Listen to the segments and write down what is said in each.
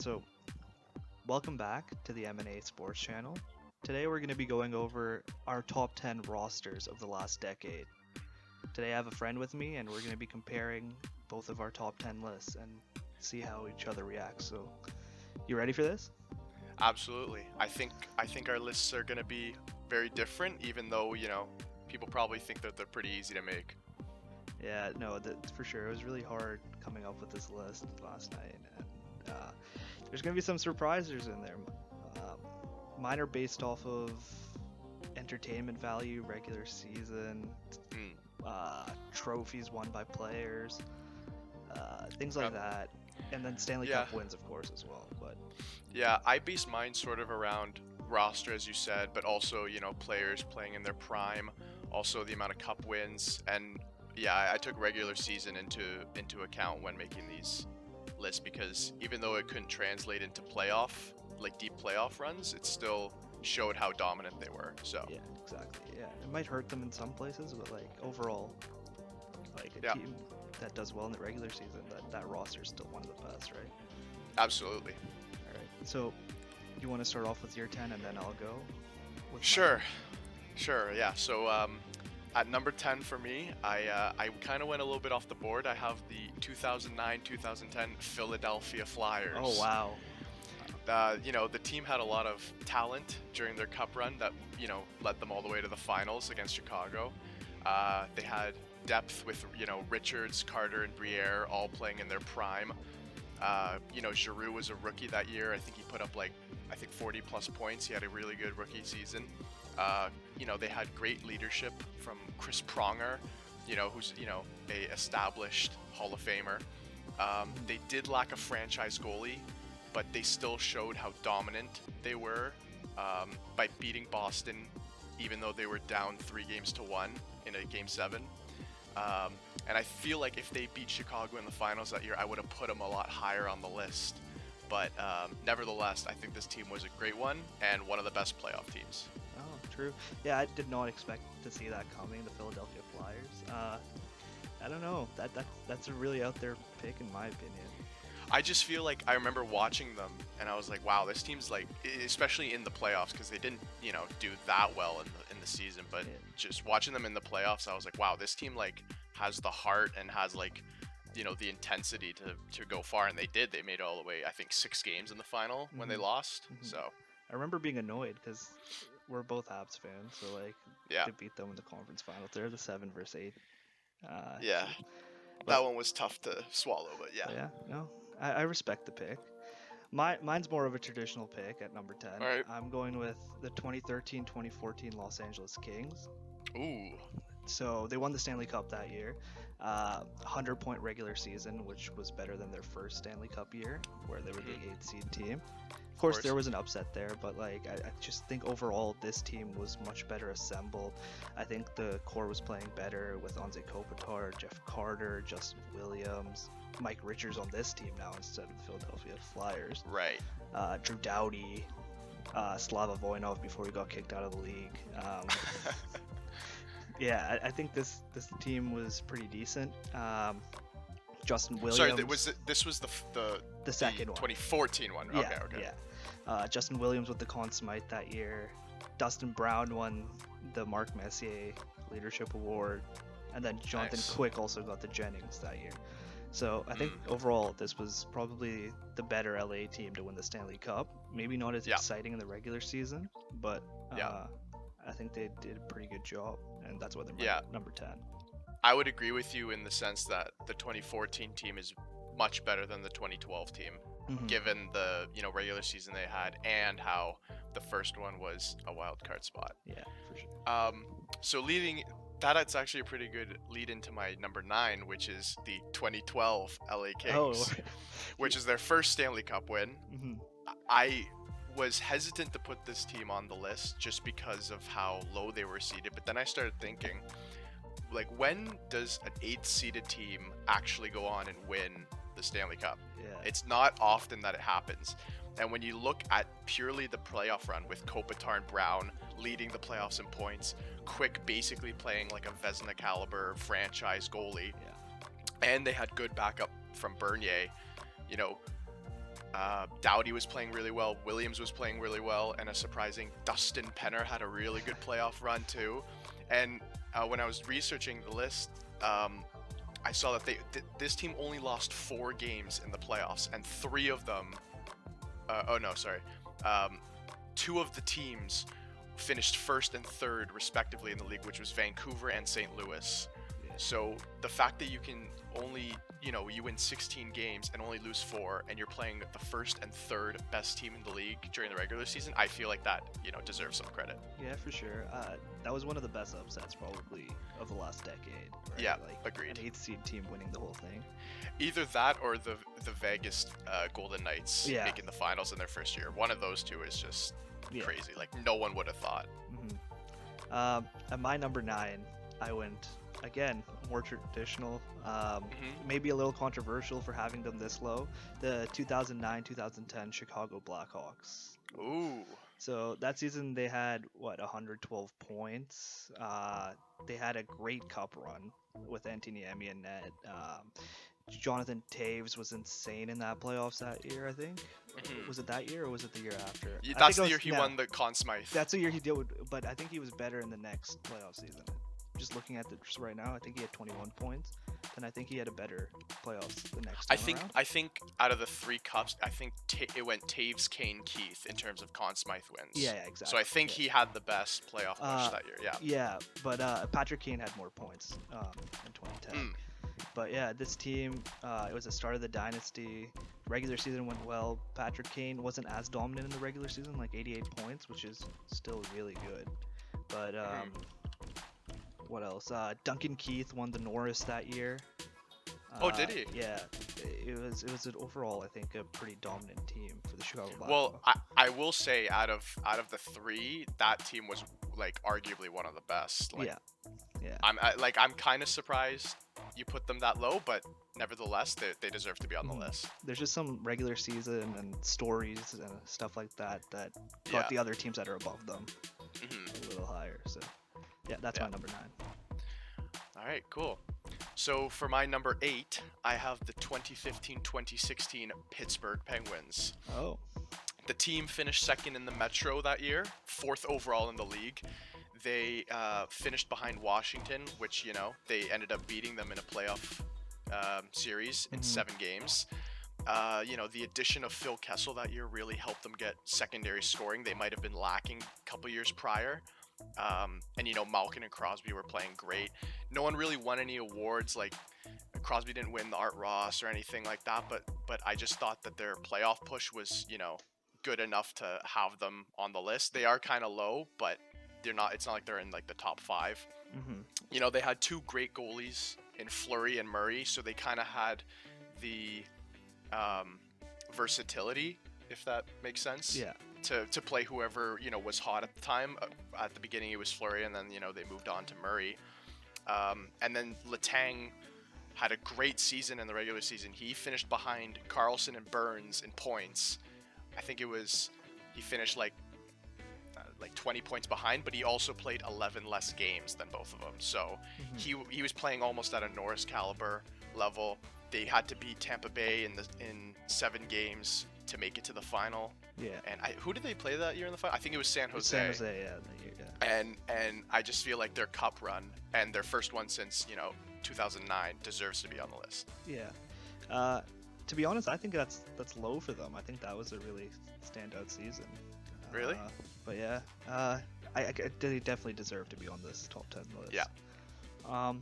So, welcome back to the M&A Sports Channel. Today we're going to be going over our top 10 rosters of the last decade. Today I have a friend with me and we're going to be comparing both of our top 10 lists and see how each other reacts. So, you ready for this? Absolutely. I think our lists are going to be very different, even though, people probably think that they're pretty easy to make. Yeah, no, for sure. It was really hard coming up with this list last night, and there's going to be some surprises in there. Mine are based off of entertainment value, regular season, Mm. trophies won by players, things like Uh, that, and then Stanley yeah, Cup wins, of course, as well. But yeah. I base mine sort of around roster, as you said, but also, players playing in their prime, also the amount of cup wins, and yeah, I took regular season into account when making these lists because even though it couldn't translate into like deep playoff runs, it still showed how dominant they were. So, yeah, exactly. Yeah, it might hurt them in some places, but like overall, like a yeah, team that does well in the regular season, that roster is still one of the best, right? absolutely. All right. So you want to start off with your 10 and then I'll go with my 10? Sure. Sure, yeah. So at number 10 for me, I kind of went a little bit off the board. I have the 2009-2010 Philadelphia Oh, Flyers. wow. The team had a lot of talent during their cup run that, led them all the way to the finals against Chicago. They had depth with, Richards, Carter, and Briere all playing in their prime. Giroux was a rookie that year. I think he put up 40 plus points. He had a really good rookie season. They had great leadership from Chris Pronger, who's, a established Hall of Famer. They did lack a franchise goalie, but they still showed how dominant they were by beating Boston, even though they were down 3-1 in a game 7. And I feel like if they beat Chicago in the finals that year, I would have put them a lot higher on the list. But nevertheless, I think this team was a great one and one of the best playoff teams. Oh, true. Yeah, I did not expect to see that coming, the Philadelphia Flyers. I don't know. That's a really out there pick in my opinion. I just feel like I remember watching them and I was like, wow, this team's especially in the playoffs because they didn't, do that well in the season. But Yeah. just watching them in the playoffs, I was like, wow, this team has the heart and has the intensity to go far, and they did. They made it all the way, I think, 6 games in the final when they hmm lost. hmm So I remember being annoyed because we're both Habs fans, so like yeah, to beat them in the conference final, they're the 7 versus 8. yeah, But that one was tough to swallow, but yeah. yeah, no, I respect the pick. Mine's more of a traditional pick at number 10. All right. I'm going with the 2013-2014 Los Angeles Kings. Ooh, So they won the Stanley Cup that year. 100-point regular season, which was better than their first Stanley Cup year, where they were the 8th seed team. Of of course, there course. was an upset there, but like I just think overall this team was much better assembled. I think the core was playing better with Anze Kopitar, Jeff Carter, Justin Williams, Mike Richards on this team now instead of the Philadelphia Flyers. Right. Drew Doughty, Slava Voinov before he got kicked out of the league. Yeah, I think this team was pretty decent. Justin Sorry, Williams, this was the second one. 2014 one. Yeah, Okay, okay. yeah. Justin Williams with the Conn Smythe that year. Dustin Brown won the Marc Messier Leadership Award, and then Jonathan Nice. Quick also got the Jennings that year. So I think Mm, overall this was probably the better LA team to win the Stanley Cup. Maybe not as yeah, exciting in the regular season, but yeah, I think they did a pretty good job, and that's why they're my yeah. number 10. I would agree with you in the sense that the 2014 team is much better than the 2012 team, hmm given the regular season they had and how the first one was a wild card spot. Yeah, for sure. So leading that, it's actually a pretty good lead into my number 9, which is the 2012 LA Oh, Kings, which is their first Stanley Cup win. hmm I was hesitant to put this team on the list just because of how low they were seeded, but then I started thinking, when does an 8th seeded team actually go on and win the Stanley Cup? yeah, It's not often that it happens. And when you look at purely the playoff run with Kopitar and Brown leading the playoffs in points, Quick basically playing like a Vezina caliber franchise goalie, yeah. and they had good backup from Bernier, you know, Doughty was playing really well. Williams was playing really well, and a surprising Dustin Penner had a really good playoff run too. And when I was researching the list, I saw that this team only lost 4 games in the playoffs, and 3 of them. Oh no, sorry. 2 of the teams finished first and third respectively in the league, which was Vancouver and St. Louis. So the fact that you can only, you win 16 games and only lose 4, and you're playing the first and third best team in the league during the regular season, I feel like that, deserves some credit. Yeah, for sure. That was one of the best upsets probably of the last decade. Right? Yeah, like agreed. An 8th seed team winning the whole thing. Either that or the Vegas Golden Knights making the finals in their first year. One of those two is just crazy. Like, no one would have thought. Mm-hmm. At my number 9, I went, again, more traditional, maybe a little controversial for having them this low, the 2009-2010 Chicago Blackhawks. Ooh. So that season they had, 112 points. They had a great cup run with Antiniemi in net. Jonathan Taves was insane in that playoffs that year, I think. Was it that year or was it the year after? That's the year he won the Conn Smythe. That's the year he did, but I think he was better in the next playoff season. Just looking at this right now, I think he had 21 points, and I think he had a better playoffs the next time around. I think out of the 3 cups, I think it went Taves, Kane, Keith in terms of Conn Smythe wins. Yeah, exactly. So I think he had the best playoff push that year. Yeah. Yeah, but Patrick Kane had more points in 2010. But yeah, this team, it was the start of the dynasty. Regular season went well. Patrick Kane wasn't as dominant in the regular season, like 88 points, which is still really good. But what else? Duncan Keith won the Norris that year. Oh, did he? Yeah, it was an overall, I think, a pretty dominant team for the Chicago Blackhawks. Well, I will say out of the 3, that team was like arguably one of the best. Like, yeah. I'm kind of surprised you put them that low, but nevertheless, they deserve to be on the list. There's just some regular season and stories and stuff like that got the other teams that are above them a little higher. So yeah, that's my number 9. All right, cool. So for my number 8, I have the 2015-2016 Pittsburgh Penguins. Oh. The team finished second in the Metro that year, 4th overall in the league. They finished behind Washington, which, they ended up beating them in a playoff series in 7 games. The addition of Phil Kessel that year really helped them get secondary scoring. They might have been lacking a couple years prior. And Malkin and Crosby were playing great. No one really won any awards. Like, Crosby didn't win the Art Ross or anything like that, but I just thought that their playoff push was, good enough to have them on the list. They are kind of low, but it's not like they're in like the top 5. They had 2 great goalies in Fleury and Murray, so they kind of had the versatility, if that makes sense. Yeah. To play whoever was hot at the time. At the beginning it was Fleury, and then they moved on to Murray. And then Letang had a great season in the regular season. He finished behind Carlson and Burns in points. I think he finished like 20 points behind, but he also played 11 less games than both of them. So he was playing almost at a Norris caliber level. They had to beat Tampa Bay in 7 games to make it to the final. Yeah. And who did they play that year in the final? I think it was San Jose. San Jose, yeah, that year, yeah. And I just feel like their cup run and their first one since 2009 deserves to be on the list. Yeah. To be honest, I think that's low for them. I think that was a really standout season. Really? But yeah, they definitely deserve to be on this top 10 list. Yeah.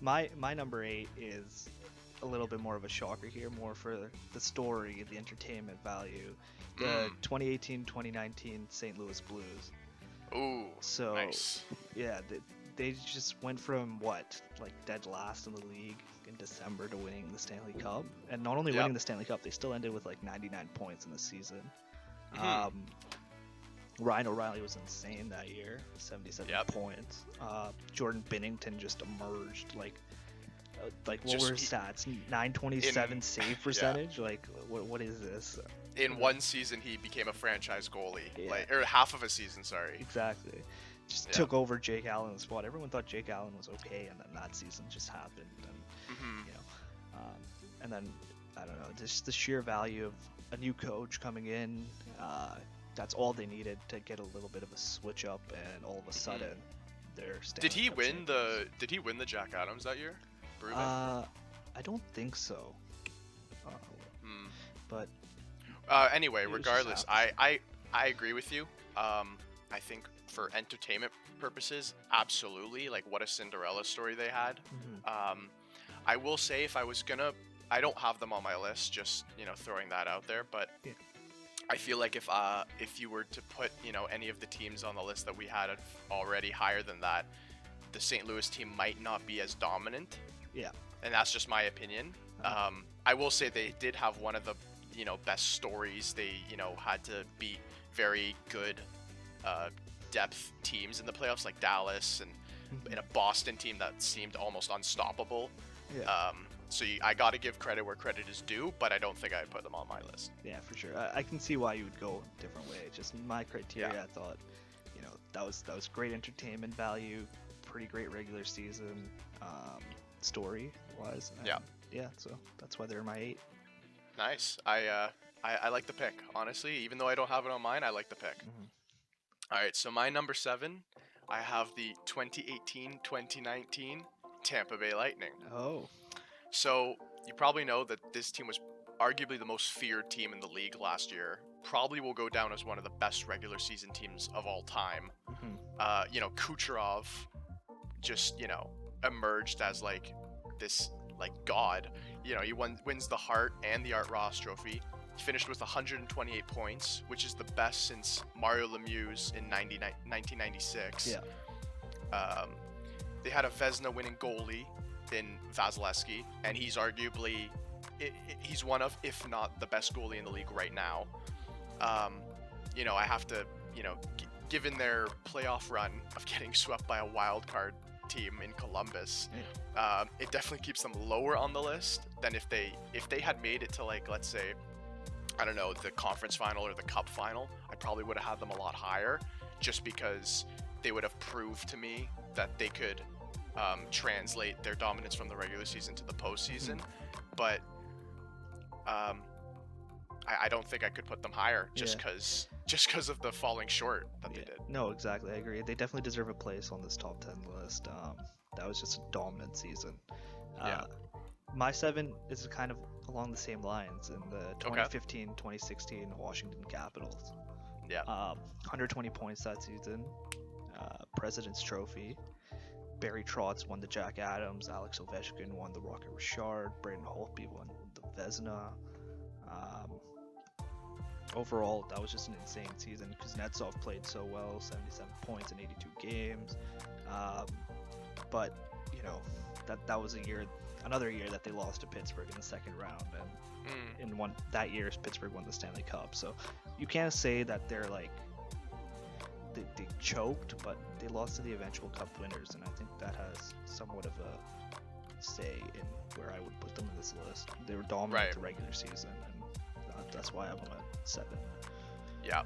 My number 8 is a little bit more of a shocker here, more for the story, the entertainment value. The 2018-2019 St. Louis Blues. Ooh, so nice. Yeah, they just went from dead last in the league in December to winning the Stanley Cup, and not only winning the Stanley Cup, they still ended with 99 points in the season. Ryan O'Reilly was insane that year, 77 points. Jordan Binnington just emerged what were his stats? 927 save percentage. What is this? In one season, he became a franchise goalie, or half of a season. Sorry. Exactly. Just took over Jake Allen's spot. Everyone thought Jake Allen was okay, and then that season just happened. And and then I don't know, just the sheer value a new coach coming in. That's all they needed to get a little bit of a switch up, and all of a sudden, they're Stanley Did he Cup win champions. Did he win the Jack Adams that year? Berube? I don't think so. Uh, Hmm. but Anyway, it was just regardless, happens. I agree with you. I think for entertainment purposes, absolutely. Like, what a Cinderella story they had. Mhm. I will say, I don't have them on my list. Just throwing that out there. But Yeah. I feel like if you were to put any of the teams on the list that we had already higher than that, the St. Louis team might not be as dominant. Yeah. And that's just my opinion. I will say they did have one of the best stories. They had to beat very good depth teams in the playoffs like Dallas and Mhm. in a Boston team that seemed almost unstoppable. Yeah. So I got to give credit where credit is due, but I don't think I'd put them on my list. Yeah, for sure. I can see why you would go a different way. Just my criteria, I thought, that was great entertainment value, pretty great regular season, story wise. Yeah. Yeah. So that's why they're my 8. Nice. I like the pick, honestly. Even though I don't have it on mine, I like the pick. Mhm. All right, so my number 7, I have the 2018-2019 Tampa Bay Lightning. Oh. So you probably know that this team was arguably the most feared team in the league last year. Probably will go down as one of the best regular season teams of all time. Mhm. Kucherov just emerged as like this god. He wins the Hart and the Art Ross Trophy. He finished with 128 points, which is the best since Mario Lemieux in 1996. Yeah. They had a Vezina winning goalie in Vasilevsky, and he's arguably he's one of, if not the best goalie in the league right now. I have to, given their playoff run of getting swept by a wild card team in Columbus, it definitely keeps them lower on the list than if they had made it to, like, let's say, I don't know, the conference final or the cup final. I probably would have had them a lot higher, just because they would have proved to me that they could translate their dominance from the regular season to the postseason. But I don't think I could put them higher just because of the falling short that they did. No, exactly. I agree. They definitely deserve a place on this top 10 list. That was just a dominant season. Yeah. My 7 is kind of along the same lines in the 2015-2016 Washington Capitals. Yeah. 120 points that season. President's Trophy. Barry Trotz won the Jack Adams. Alex Ovechkin won the Rocket Richard. Braden Holtby won the Vezina. Overall, that was just an insane season. Kuznetsov played so well, 77 points in 82 games. But that was another year that they lost to Pittsburgh in the second round, and that year Pittsburgh won the Stanley Cup. So you can't say that they're like they choked, but they lost to the eventual Cup winners, and I think that has somewhat of a say in where I would put them in this list. They were dominant the regular season, and that's why I'm at 7. Yeah.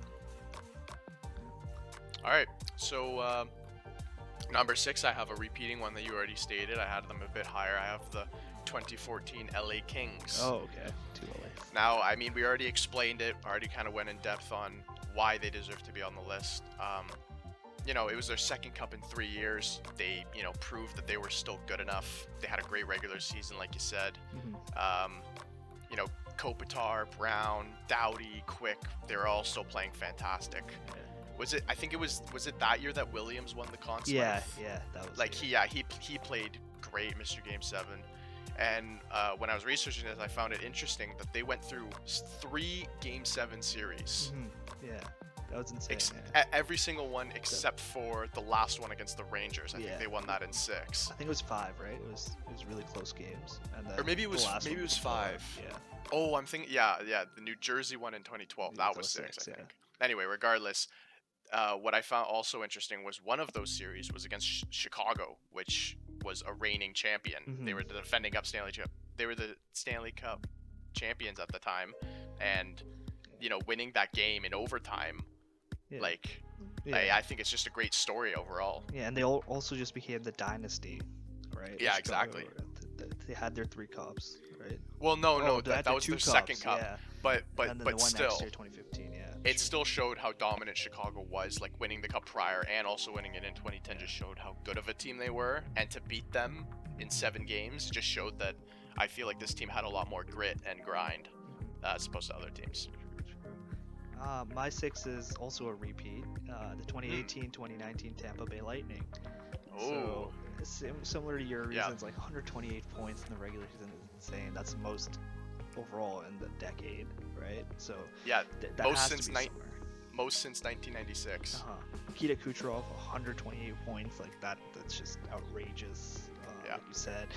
All right. So number 6, I have a repeating one that you already stated. I had them a bit higher. I have the 2014 LA Kings. Oh, okay. 2 LA. Now, I mean, we already explained it. Already kind of went in depth on why they deserve to be on the list. It was their second cup in 3 years. They, proved that they were still good enough. They had a great regular season, like you said. Kopitar, Brown, Doughty, Quick, they were all still playing fantastic. Yeah. Was it that year that Williams won the Conn Smythe? Yeah, that was like he played great, Mr. Game 7. And when I was researching this, I found it interesting that they went through 3 Game 7 series. Yeah, that was insane. Every single one except for the last one against the Rangers. I think they won that in 6. I think it was 5, right? It was really close games. And then or maybe it was 5. Yeah. Oh, I'm thinking, yeah, the New Jersey one in 2012. That was 6, I think. Anyway, regardless, what I found also interesting was one of those series was against Chicago, which was a reigning champion. They were the defending They were the Stanley Cup champions at the time, and winning that game in overtime, I think it's just a great story overall. Yeah, and they also just became the dynasty, right? Yeah, Chicago, exactly. They had their 3 cups, right? Well, no, Oh, no, they had that their was two their second cups, cup. yeah. But And then the one next still, year, 2015, yeah. it True. still showed how dominant Chicago was, like winning the cup prior and also winning it in 2010 Yeah. just showed how good of a team they were. And to beat them in 7 games just showed that I feel like this team had a lot more grit and grind as opposed to other teams. True. My 6 is also a repeat. The 2018-2019 Tampa Bay Lightning. Oh, So similar to your yeah, reasons, like 128 points in the regular season is insane. That's the most overall in the decade, right? So yeah, that most has to since be ni- somewhere. most since 1996. Nikita Kucherov, 128 points, like that. That's just outrageous. Yeah, Like you said,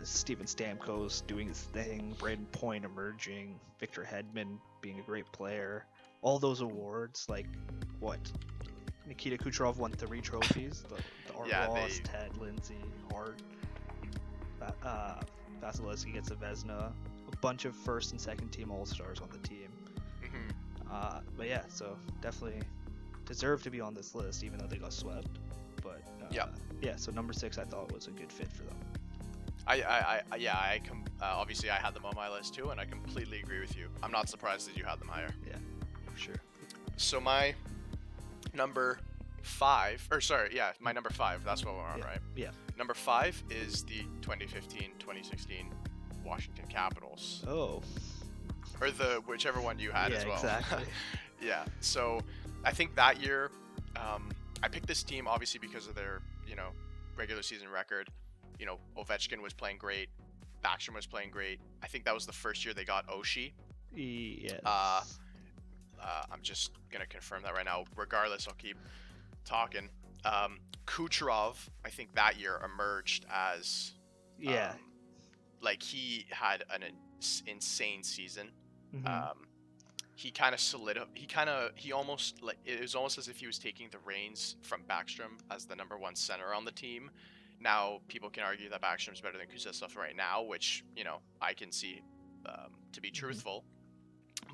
Steven Stamkos doing his thing, Braden Point emerging, Victor Hedman being a great player. All those awards, like what? Nikita Kucherov won 3 trophies. The Art yeah, Ross, Ted Lindsay, Hart, Vasilevsky gets a Vezina. A bunch of first and second team All Stars on the team. But yeah, so definitely deserve to be on this list, even though they got swept. But yeah. So number 6, I thought was a good fit for them. Obviously I had them on my list too, and I completely agree with you. I'm not surprised that you had them higher. Yeah, for sure. So my number 5, or sorry, yeah, my number 5. That's what we're on, right? Yeah. Number 5 is the 2015-2016 Washington Capitals, Oh. or the whichever one you had as well. Exactly. Yeah. So I think that year, I picked this team obviously because of their, regular season record. Ovechkin was playing great. Backstrom was playing great. I think that was the first year they got Oshie. Yes. I'm just gonna confirm that right now. Regardless, I'll keep talking. Kucherov, I think that year emerged as like he had an insane season. He kind of he almost, like, it was almost as if he was taking the reins from Backstrom as the number 1 center on the team. Now people can argue that Backstrom's better than Kuznetsov right now, which I can see to be truthful.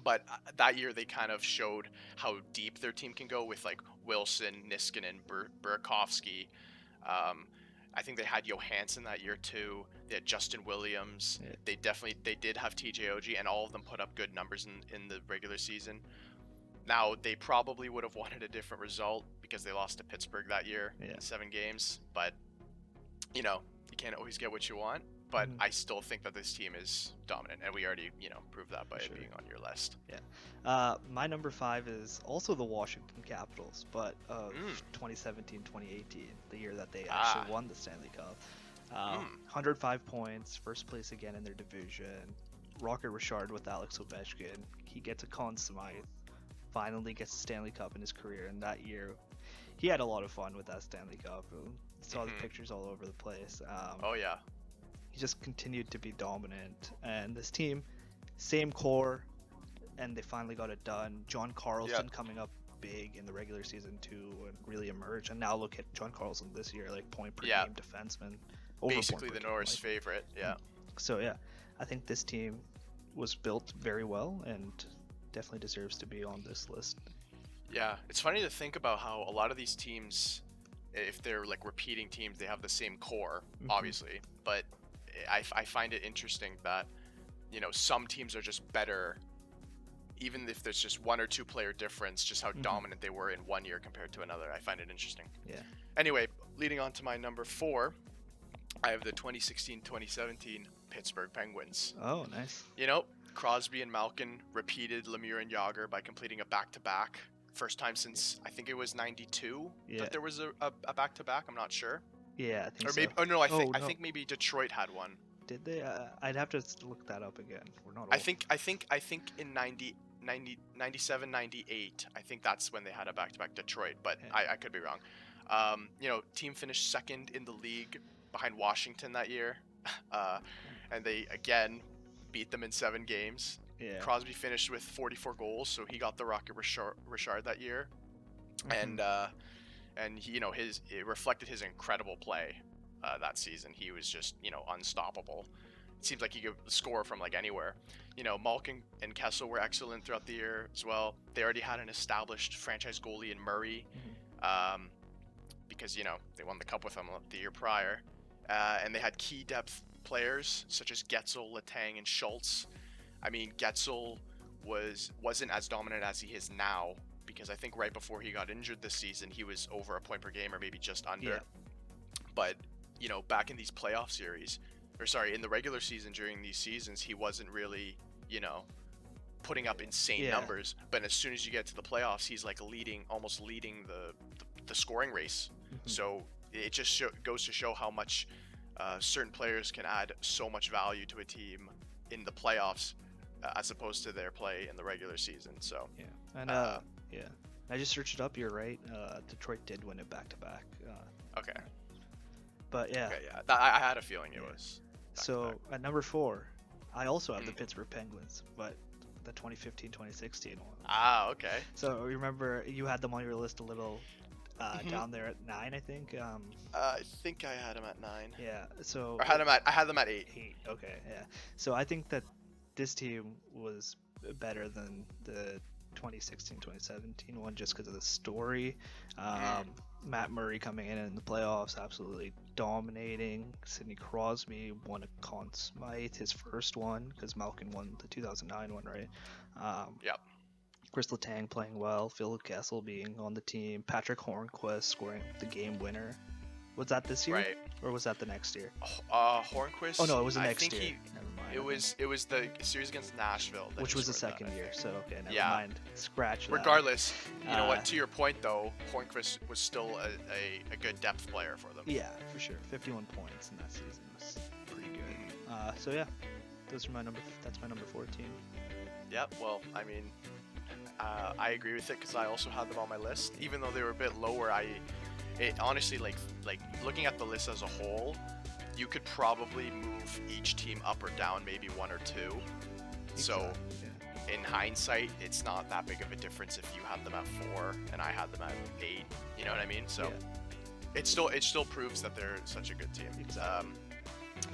But that year they kind of showed how deep their team can go with like Wilson, Niskanen, Burakovsky. I think they had Johansson that year too. They had Justin Williams. Yeah. They did have TJ and all of them put up good numbers in the regular season. Now they probably would have wanted a different result because they lost to Pittsburgh that year in 7 games. But you can't always get what you want. But I still think that this team is dominant, and we already, proved that by it being on your list. Yeah. My number 5 is also the Washington Capitals, but of 2017-2018, the year that they actually won the Stanley Cup. 105 points, first place again in their division. Rocket Richard with Alex Ovechkin. He gets a Conn Smythe. Finally gets a Stanley Cup in his career, and that year he had a lot of fun with that Stanley Cup. Saw the pictures all over the place. Oh yeah. He just continued to be dominant, and this team, same core, and they finally got it done. John Carlson coming up big in the regular season too, and really emerged. And now look at John Carlson this year, like point per game defenseman, basically the Norris favorite. Yeah. So yeah, I think this team was built very well and definitely deserves to be on this list. Yeah, it's funny to think about how a lot of these teams, if they're like repeating teams, they have the same core, obviously, but I find it interesting that some teams are just better, even if there's just 1 or 2 player difference, just how dominant they were in one year compared to another. I find it interesting. Yeah. Anyway, leading on to my number 4, I have the 2016-2017 Pittsburgh Penguins. Oh, nice. Crosby and Malkin repeated Lemieux and Yager by completing a back-to-back. First time since I think it was '92 that there was a back-to-back. I'm not sure. Yeah, I think or so. Maybe, oh no, I think maybe Detroit had one. Did they? I'd have to look that up again. We're not. I think in 97, 98. I think that's when they had a back-to-back Detroit, but I could be wrong. Team finished second in the league behind Washington that year, and they again beat them in 7 games. Yeah. Crosby finished with 44 goals, so he got the Rocket Richard that year, and he, it reflected his incredible play that season. He was just unstoppable. It seems like he could score from like anywhere. Malkin and Kessel were excellent throughout the year as well. They already had an established franchise goalie in Murray, because they won the cup with him the year prior, and they had key depth players such as Getzel, Letang, and Schultz. I mean, Getzel wasn't as dominant as he is now, because I think right before he got injured this season, he was over a point per game or maybe just under. Yeah. But, you know, back in these playoff series, or sorry, in the regular season during these seasons, he wasn't really, you know, putting up insane numbers. But as soon as you get to the playoffs, he's like almost leading the scoring race. So it just goes to show how much certain players can add so much value to a team in the playoffs as opposed to their play in the regular season. So yeah, and I just searched it up. You're right. Detroit did win it back to back. Okay. But yeah. Okay, yeah. I had a feeling it was. So at number 4, I also have the Pittsburgh Penguins, but the 2015-2016 one. Ah, okay. So remember, you had them on your list a little down there at 9, I think. I think I had them at 9. Yeah. So Or I had them at 8. 8. Okay. Yeah. So I think that this team was better than the 2016-2017 one just because of the story. Matt Murray coming in the playoffs, absolutely dominating. Sidney Crosby won a Conn Smythe, his first one, because Malkin won the 2009 one, right? Yep. Chris Letang playing well, Phil Kessel being on the team, Patrick Hornquist scoring the game winner. Was that this year? Right. Or was that the next year? Hornquist. Oh no, it was the I next think year. Never mind. It was the series against Nashville, that which he was the scored that, second I year. think. So okay, never Yeah. mind. Scratch that. Regardless, you know what? To your point though, Hornquist was still a good depth player for them. Yeah, for sure. 51 points in that season was pretty good. So yeah, those are that's my number 14. Yep. Well, I mean, I agree with it because I also had them on my list, even though they were a bit lower. It honestly, like looking at the list as a whole, you could probably move each team up or down maybe 1 or 2. So in hindsight, it's not that big of a difference if you had them at 4 and I had them at 8. You know what I mean? So it still proves that they're such a good team. Exactly.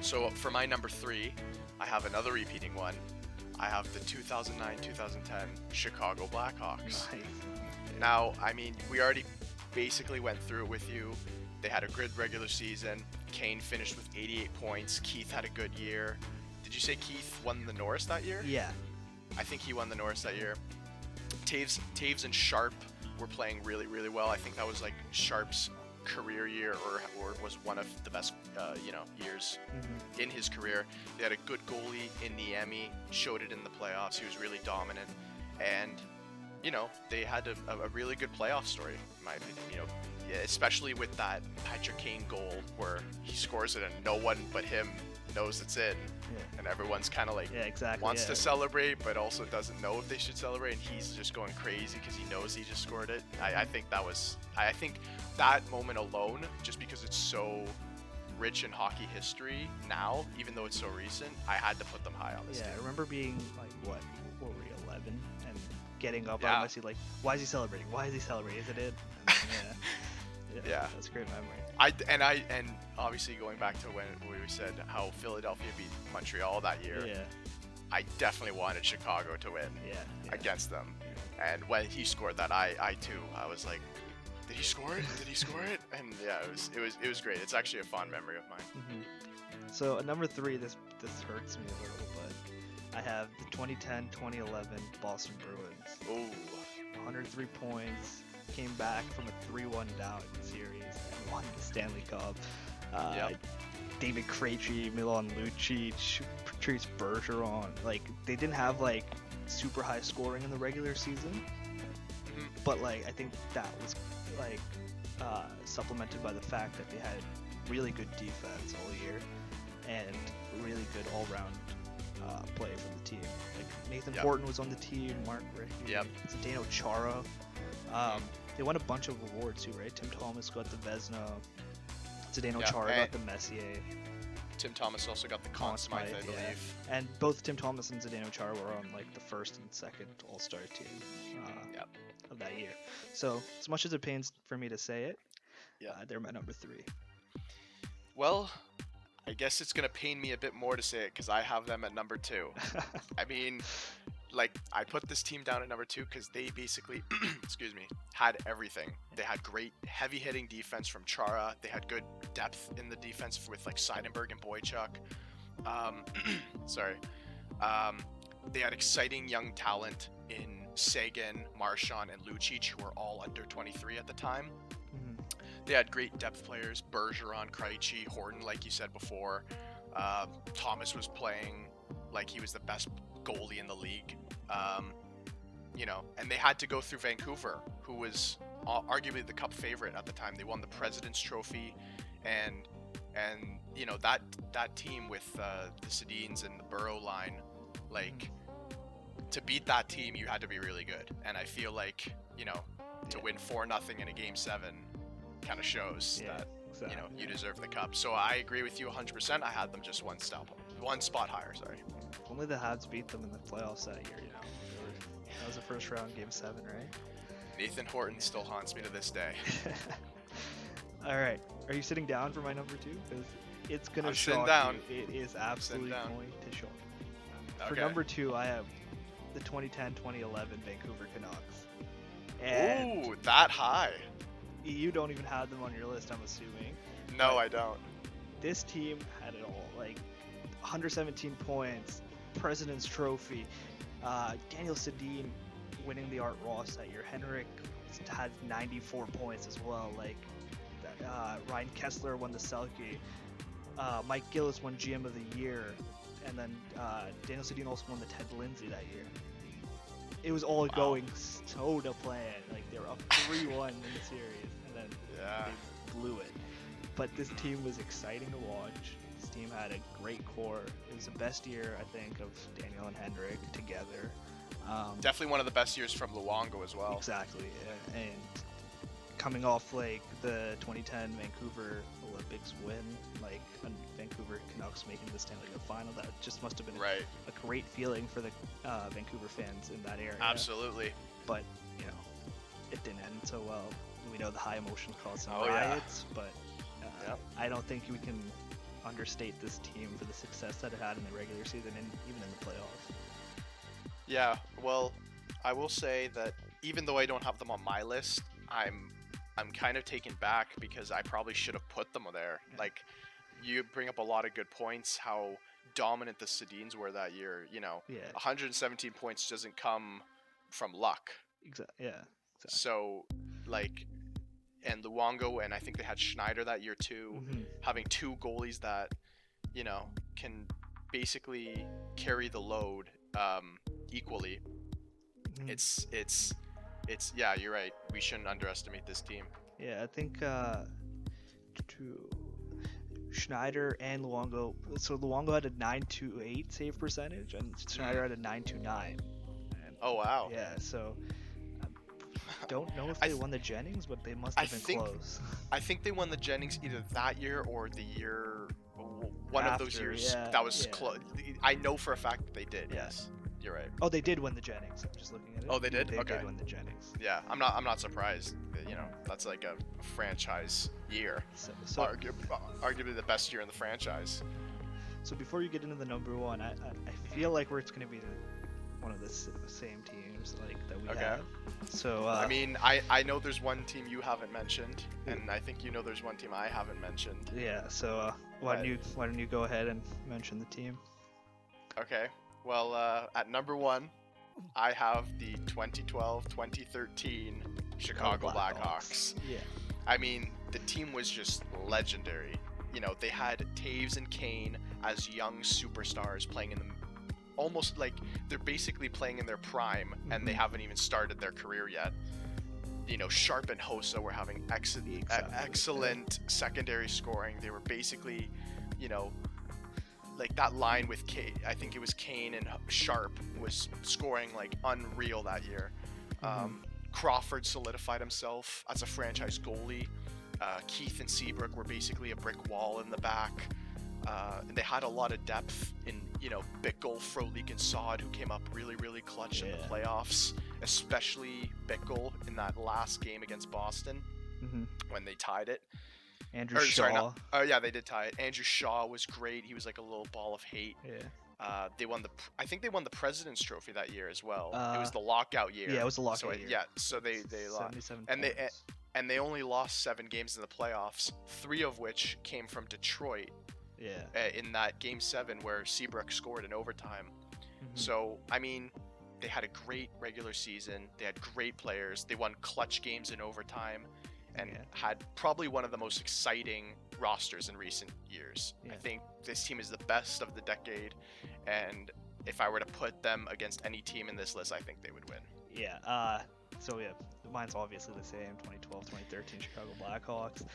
So for my number 3, I have another repeating one. I have the 2009-2010 Chicago Blackhawks. Nice. Now, I mean, we already basically went through it with you. They had a good regular season. Kane finished with 88 points. Keith had a good year. Did you say Keith won the Norris that year? Yeah. I think he won the Norris that year. Taves and Sharp were playing really, really well. I think that was like Sharp's career year, or was one of the best years in his career. They had a good goalie in Niemi, showed it in the playoffs. He was really dominant, and you know, they had a really good playoff story, in my opinion. You know, especially with that Patrick Kane goal where he scores it and no one but him knows it's in, and everyone's kind of like wants to celebrate but also doesn't know if they should celebrate, and he's just going crazy because he knows he just scored it. I think that moment alone, just because it's so rich in hockey history now, even though it's so recent, I had to put them high on this team. I remember being like, what were we, 11, and getting up out of my seat like, why is he celebrating? Is it in? And then, that's a great memory. And obviously going back to when we said how Philadelphia beat Montreal that year, I definitely wanted Chicago to win against them. And when he scored that, I too, I was like, did he score it? Did he score it? And yeah, it was great. It's actually a fond memory of mine. So at number 3, this hurts me a little, but I have the 2010-2011 Boston Bruins. Ooh. 103 points, came back from a 3-1 down series and won the Stanley Cup. David Krejci, Milan Lucic, Patrice Bergeron, like they didn't have like super high scoring in the regular season, but like I think that was like supplemented by the fact that they had really good defense all year and really good all-round play for the team. Like Nathan Horton was on the team, Mark Recchi, Zdeno Chara. They won a bunch of awards too, right? Tim Thomas got the Vezina, Zdeno Chara got the Messier. Tim Thomas also got the Conn Smythe, I believe. And both Tim Thomas and Zdeno Chara were on like the first and second All-Star team of that year. So as much as it pains for me to say it, they're my number 3. Well, I guess it's gonna pain me a bit more to say it because I have them at number 2. I mean, like I put this team down at number 2 because they basically, excuse me, had everything. They had great heavy hitting defense from Chara. They had good depth in the defense with like Seidenberg and Boychuk. Um, sorry. Um, they had exciting young talent in Sagan, Marchand, and Lucic, who were all under 23 at the time. Mhm. They had great depth players: Bergeron, Krejci, Horton, like you said before. Thomas was playing like he was the best goalie in the league. Um, and they had to go through Vancouver, who was arguably the Cup favorite at the time. They won the President's Trophy, and that team with the Sedins and the Burrow line, like to beat that team, you had to be really good. And I feel like to Yeah. win 4-0 in a Game 7 kind of shows Yeah, that exactly. you deserve the cup. So I agree with you 100%. I had them just one spot higher. Sorry. Only the Habs beat them in the playoffs that year. That was the first round, Game 7, right? Nathan Horton still haunts me to this day. All right. Are you sitting down for my number 2? Because it's gonna I'm sitting shock down. you. It is absolutely down. going to shock you. For Okay. number 2, I have the 2010-2011 Vancouver Canucks. And Ooh, that high? you don't even have them on your list, I'm assuming. No, But I don't. this team had it all. Like 117 points, President's Trophy, Daniel Sedin winning the Art Ross that year. Henrik had 94 points as well. Like Ryan Kessler won the Selke. Mike Gillis won GM of the Year, and then Daniel Sedin also won the Ted Lindsay that year. It was all going so to plan. Like they were up 3-1 in the series, and then they blew it. But this team was exciting to watch. This team had a great core. It was the best year, I think, of Daniel and Henrik together. Definitely one of the best years from Luongo as well. Exactly, yeah. And coming off like the 2010 Vancouver Olympics win, like Vancouver Canucks making the Stanley Cup final, that just must have been a great feeling for the Vancouver fans in that area. Absolutely. But it didn't end so well. We know the high emotions caused some riots, but I don't think we can understate this team for the success that it had in the regular season and even in the playoffs. Yeah, well, I will say that even though I don't have them on my list, I'm kind of taken back because I probably should have put them there. Yeah. Like, you bring up a lot of good points, how dominant the Sedins were that year. 117 points doesn't come from luck. Exactly. So, like, and Luongo, and I think they had Schneider that year too, having two goalies that, can basically carry the load equally. It's yeah, you're right. We shouldn't underestimate this team. Yeah, I think Schneider and Luongo. So Luongo had a 928 save percentage, and Schneider had a 929. Oh wow. Yeah, so don't know if they won the Jennings, but they must have been close. I think they won the Jennings either that year or the year, one of those years that was close. I know for a fact that they did. Yes, you're right. Oh, they did win the Jennings. I'm just looking at it. Oh, they did. They okay. did win the Jennings. Yeah, I'm not surprised. That's like a franchise year. So arguably the best year in the franchise. So before you get into the number 1, I feel like it's going to be one of the same teams like that we have. So I mean, I know there's one team you haven't mentioned, and I think there's one team I haven't mentioned. Yeah. So why don't you go ahead and mention the team? Okay. Well, at number 1, I have the 2012-2013 Chicago Blackhawks. Yeah. I mean, the team was just legendary. They had Taves and Kane as young superstars playing in the almost like they're basically playing in their prime, and they haven't even started their career yet. Sharp and Hossa were having excellent secondary scoring. They were basically, like that line with I think it was Kane and Sharp was scoring like unreal that year. Crawford solidified himself as a franchise goalie. Keith and Seabrook were basically a brick wall in the back. And they had a lot of depth in, Bickle, Frolik, and Saad, who came up really, really clutch in the playoffs, especially Bickle in that last game against Boston when they tied it. Andrew Shaw. Yeah, they did tie it. Andrew Shaw was great. He was like a little ball of hate. Yeah. I think they won the President's Trophy that year as well. It was the lockout year. Yeah, it was the lockout year. Yeah, so they lost. And they only lost 7 games in the playoffs, 3 of which came from Detroit. Yeah. in that Game 7 where Seabrook scored in overtime. Mhm. So, I mean, they had a great regular season. They had great players. They won clutch games in overtime and Yeah. had probably one of the most exciting rosters in recent years. Yeah. I think this team is the best of the decade, and if I were to put them against any team in this list, I think they would win. Yeah. So yeah, mine's obviously the same. 2012, 2013 Chicago Blackhawks.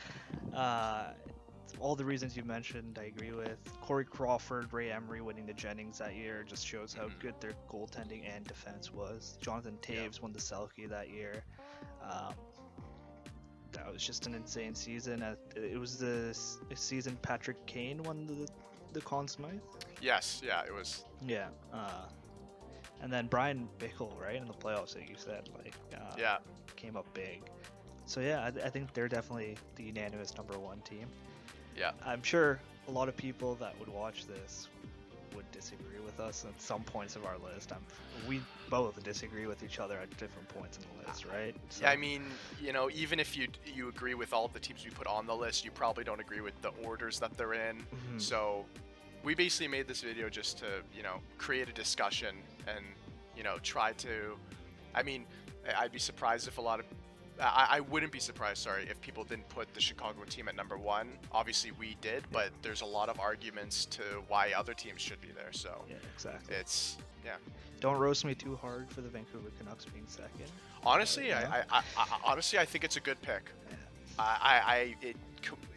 All the reasons you mentioned, I agree with. Corey Crawford, Ray Emery winning the Jennings that year just shows how good their goaltending and defense was. Jonathan Taves won the Selke that year. That was just an insane season. It was the season Patrick Kane won the Conn Smythe. Yes, yeah, it was. Yeah. And then Brian Bickle, right, in the playoffs that you said, Yeah. came up big. So yeah, I think they're definitely the unanimous number one team. Yeah. I'm sure a lot of people that would watch this would disagree with us at some points of our list. We both disagree with each other at different points in the list, right? So, Yeah, I mean, even if you agree with all of the teams we put on the list, you probably don't agree with the orders that they're in. Mhm. So we basically made this video just to, create a discussion and, try to, I mean, I'd be surprised if I wouldn't be surprised, sorry, if people didn't put the Chicago team at number one. Obviously we did, but there's a lot of arguments to why other teams should be there. So yeah, exactly. Don't roast me too hard for the Vancouver Canucks being second. Honestly, I think it's a good pick. Yeah.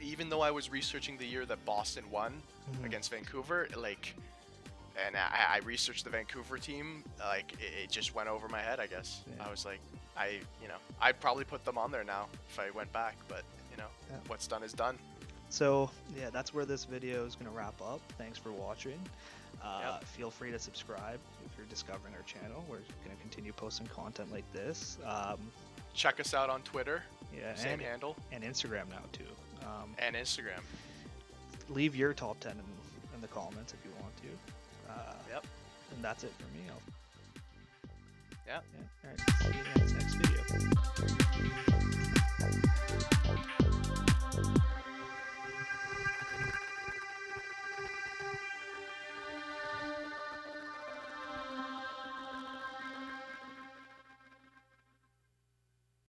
Even though I was researching the year that Boston won against Vancouver, and I researched the Vancouver team, it just went over my head, I guess. Yeah. I was like, I'd probably put them on there now if I went back, but what's done is done. So yeah, that's where this video is going to wrap up. Thanks for watching. Feel free to subscribe if you're discovering our channel. We're going to continue posting content like this. Check us out on Twitter. Yeah, Same handle. And Instagram now too. And Instagram. Leave your top 10 in the comments if you want to. Yep. And that's it for me. Yeah. All right. See you in the next video.